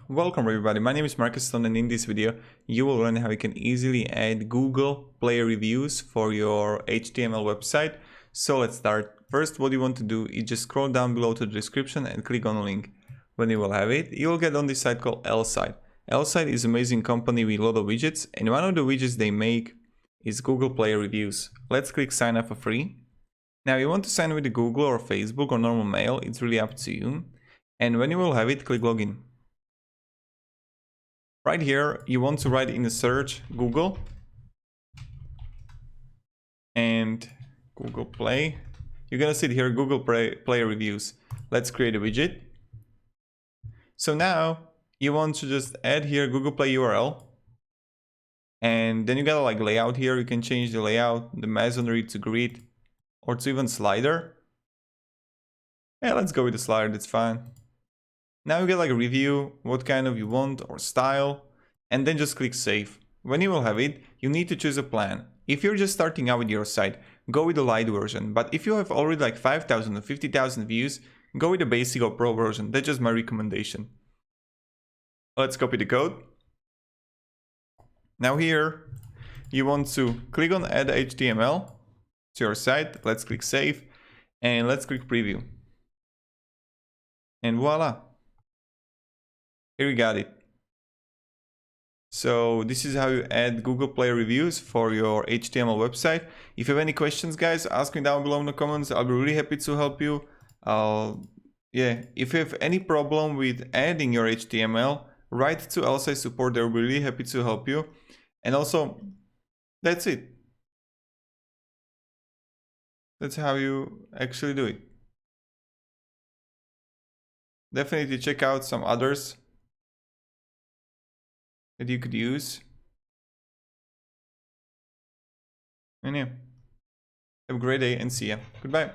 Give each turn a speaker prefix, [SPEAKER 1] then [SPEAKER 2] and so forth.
[SPEAKER 1] Welcome everybody, my name is Marcus and in this video you will learn how you can easily add Google Play reviews for your HTML website. So let's start. First, what you want to do is just scroll down below to the description and click on the link. When you will have it, you will get on this site called L-Site. L-Site is an amazing company with a lot of widgets, and one of the widgets they make is Google Play reviews. Let's click sign up for free. Now you want to sign with Google or Facebook or normal mail, it's really up to you. And when you will have it, click login. Right here, you want to write in the search Google and Google Play. You're gonna see it here, Google Play reviews. Let's create a widget. So now you want to just add here Google Play URL. And then you got like layout here. You can change the layout, the masonry to grid or to even slider. Yeah, let's go with the slider, that's fine. Now you get like a review, what kind of you want or style, and then just click save. When you will have it, you need to choose a plan. If you're just starting out with your site, go with the light version. But if you have already like 5,000 or 50,000 views, go with the basic or pro version. That's just my recommendation. Let's copy the code. Now here, you want to click on add HTML to your site. Let's click save and let's click preview. And voila. Here we got it. So this is how you add Google Play reviews for your HTML website. If you have any questions, guys, ask me down below in the comments. I'll be really happy to help you. Yeah, if you have any problem with adding your HTML, write to L-Site support. They're really happy to help you. And also, that's it. That's how you actually do it. Definitely check out some others that you could use. And yeah, have a great day and see ya. Goodbye.